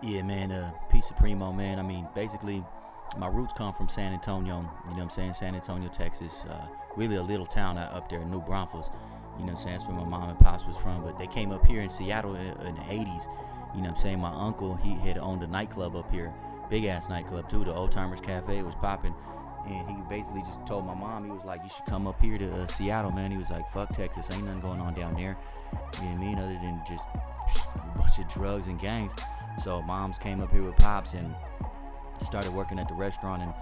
Yeah, man, P.Supremo, man. I mean, basically, my roots come from San Antonio, you know what I'm saying? San Antonio, Texas. Really a little town up there in New Braunfels. You know what I'm saying? That's where my mom and pops was from. But they came up here in Seattle in the 80s. You know what I'm saying? My uncle, he had owned a nightclub up here. Big ass nightclub, too. The Old Timers Cafe was popping. And he basically just told my mom, he was like, you should come up here to Seattle, man. He was like, fuck Texas. Ain't nothing going on down there. You know what I mean? Other than just a bunch of drugs and gangs. So moms came up here with pops and started working at the restaurant, and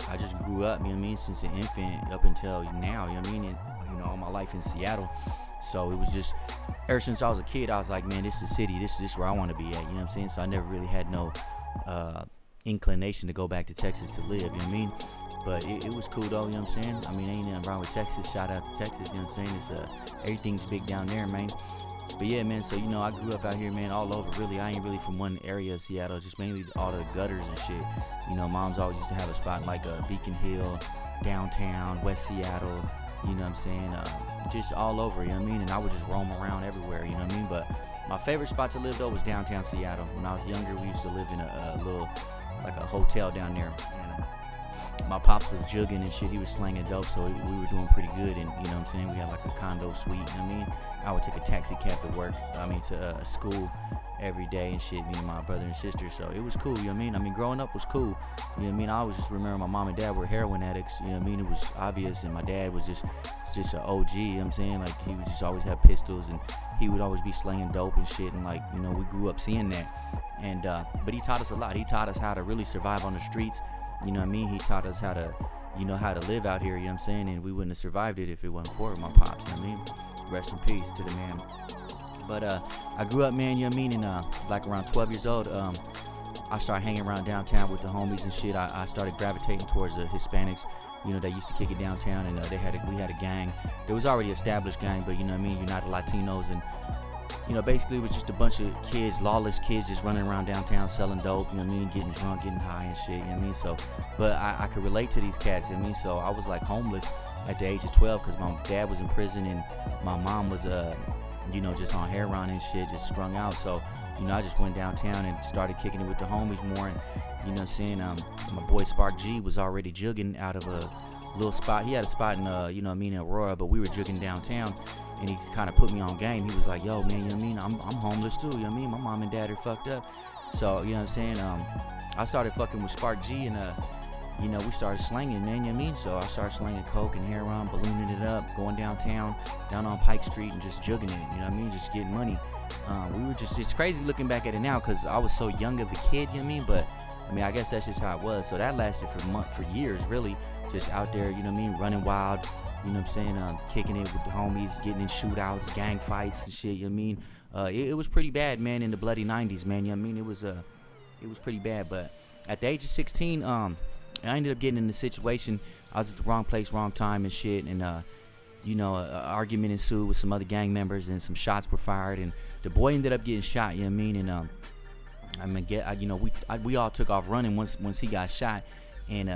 I just grew up, you know what I mean, since an infant up until now, you know what I mean, and, you know, all my life in Seattle. So it was just, ever since I was a kid, I was like, man, this is the city, this is where I want to be at, you know what I'm saying? So I never really had no inclination to go back to Texas to live, you know what I mean? But it was cool though, you know what I'm saying? I mean, ain't nothing wrong with Texas. Shout out to Texas, you know what I'm saying? It's everything's big down there, man. But yeah, man, so, you know, I grew up out here, man, all over, really. I ain't really from one area of Seattle, just mainly all the gutters and shit. You know, moms always used to have a spot like Beacon Hill, downtown, West Seattle, you know what I'm saying? Just all over, you know what I mean? And I would just roam around everywhere, you know what I mean? But my favorite spot to live, though, was downtown Seattle. When I was younger, we used to live in a little, like a hotel down there. And my pops was jugging and shit. He was slanging dope, so we were doing pretty good. And, you know what I'm saying? We had like a condo suite, you know what I mean? I would take a taxi cab to work, to school every day and shit, me and my brother and sister. So it was cool, you know what I mean? I mean, growing up was cool, you know what I mean? I always just remember my mom and dad were heroin addicts, you know what I mean? It was obvious, and my dad was just an OG, you know what I'm saying? Like, he would just always have pistols, and he would always be slinging dope and shit, and like, you know, we grew up seeing that. And, but he taught us a lot. He taught us how to really survive on the streets, you know what I mean? He taught us how to, you know, how to live out here, you know what I'm saying? And we wouldn't have survived it if it wasn't for my pops, you know what I mean? Rest in peace to the man. But I grew up, man, you know what I mean, and like around 12 years old, I started hanging around downtown with the homies and shit. I started gravitating towards the Hispanics, you know, they used to kick it downtown, and we had a gang. There was already an established gang, but, you know what I mean, United Latinos, and, you know, basically it was just a bunch of kids, lawless kids, just running around downtown selling dope, you know what I mean, getting drunk, getting high and shit, you know what I mean? So, but I could relate to these cats, you know what I mean? So I was like homeless at the age of 12 because my dad was in prison and my mom was you know, just on heroin and shit, just strung out. So, you know, I just went downtown and started kicking it with the homies more. And, you know what I'm saying, my boy Spark G was already jugging out of a little spot. He had a spot in, you know what I mean, in Aurora, but we were jugging downtown. And he kind of put me on game. He was like, yo, man, you know what I mean, I'm homeless too, you know what I mean? My mom and dad are fucked up. So, you know what I'm saying, I started fucking with Spark G, and, you know, we started slanging, man, you know what I mean? So I started slanging coke and heroin, ballooning it up, going downtown, down on Pike Street, and just jugging it, you know what I mean? Just getting money. We were just, it's crazy looking back at it now because I was so young of a kid, you know what I mean? But, I mean, I guess that's just how it was. So that lasted for years, really, just out there, you know what I mean, running wild, you know what I'm saying, kicking it with the homies, getting in shootouts, gang fights and shit, you know what I mean? It was pretty bad, man, in the bloody 90s, man, you know what I mean? It was pretty bad, but at the age of 16, I ended up getting in the situation. I was at the wrong place, wrong time and shit, and you know, an argument ensued with some other gang members, and some shots were fired, and the boy ended up getting shot, you know what I mean? And you know, we all took off running once he got shot, and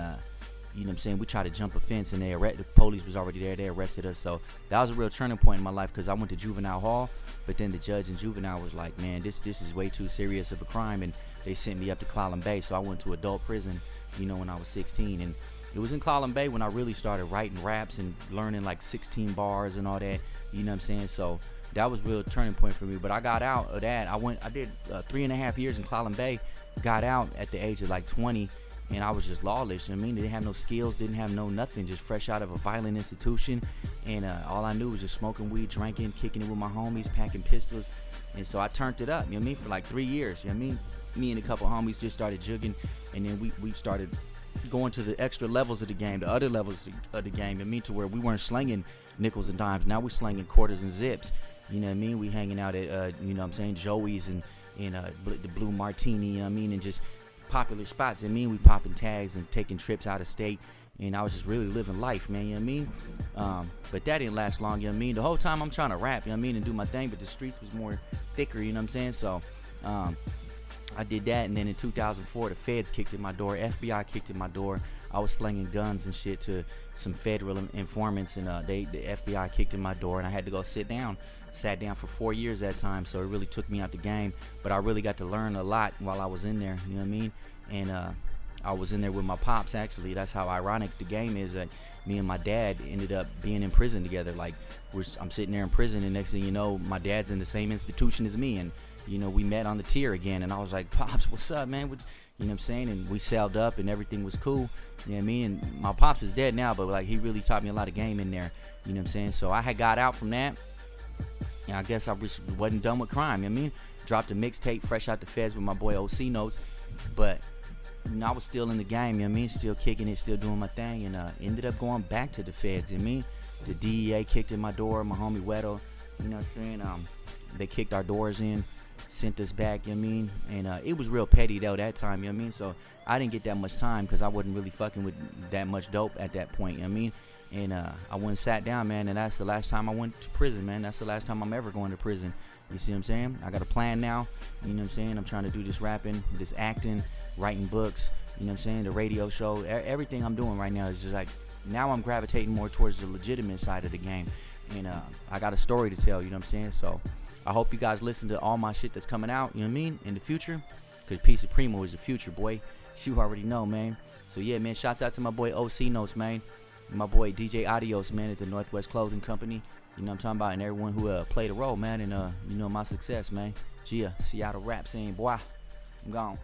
you know what I'm saying, we tried to jump a fence, and the police was already there. They arrested us. So that was a real turning point in my life because I went to juvenile hall, but then the judge in juvenile was like, man, this is way too serious of a crime, and they sent me up to Clallam Bay. So I went to adult prison, you know, when I was 16, and it was in Clallam Bay when I really started writing raps and learning like 16 bars and all that, you know what I'm saying? So that was a real turning point for me. But I got out of that. I did 3.5 years in Clallam Bay, got out at the age of like 20, and I was just lawless. I mean, didn't have no skills, didn't have no nothing, just fresh out of a violent institution. And all I knew was just smoking weed, drinking, kicking it with my homies, packing pistols. And so I turned it up, you know what I mean, for like 3 years, you know what I mean? Me and a couple homies just started jugging, and then we started going to the extra levels of the game, the other levels of the game, I mean, to where we weren't slinging nickels and dimes. Now we're slinging quarters and zips, you know what I mean? We hanging out at, you know what I'm saying, Joey's and the Blue Martini, you know what I mean, and just popular spots. I mean, we popping tags and taking trips out of state, and I was just really living life, man, you know what I mean? But that didn't last long, you know what I mean? The whole time I'm trying to rap, you know what I mean, and do my thing, but the streets was more thicker, you know what I'm saying? So I did that, and then in 2004, the feds kicked in my door, FBI kicked in my door. I was slinging guns and shit to some federal informants, and the FBI kicked in my door, and I had to go sit down. Sat down for 4 years that time, so it really took me out the game. But I really got to learn a lot while I was in there, you know what I mean? And I was in there with my pops, actually. That's how ironic the game is, that me and my dad ended up being in prison together. Like, I'm sitting there in prison, and next thing you know, my dad's in the same institution as me, and you know, we met on the tier again, and I was like, Pops, what's up, man? You know what I'm saying? And we sailed up, and everything was cool. You know what I mean? And my Pops is dead now, but like, he really taught me a lot of game in there. You know what I'm saying? So I had got out from that, and I guess I wasn't done with crime. You know what I mean? Dropped a mixtape fresh out the feds with my boy OC Notes, but you know, I was still in the game. You know what I mean? Still kicking it, still doing my thing, and ended up going back to the feds. You know what I mean? The DEA kicked in my door, my homie Wedo. You know what I'm saying? They kicked our doors in, sent us back, you know what I mean? And it was real petty though that time, you know what I mean? So I didn't get that much time because I wasn't really fucking with that much dope at that point, you know what I mean? And I went and sat down, man, and that's the last time I went to prison, man. That's the last time I'm ever going to prison. You see what I'm saying? I got a plan now, you know what I'm saying? I'm trying to do this rapping, this acting, writing books, you know what I'm saying? The radio show, everything I'm doing right now is just like, now I'm gravitating more towards the legitimate side of the game. And I got a story to tell, you know what I'm saying? So I hope you guys listen to all my shit that's coming out, you know what I mean, in the future, because P.Supremo is the future, boy. You already know, man. So yeah, man, shouts out to my boy OC Notes, man, and my boy DJ Adios, man, at the Northwest Clothing Company. You know what I'm talking about, and everyone who played a role, man, and you know, my success, man. Gia, Seattle rap scene, boy. I'm gone.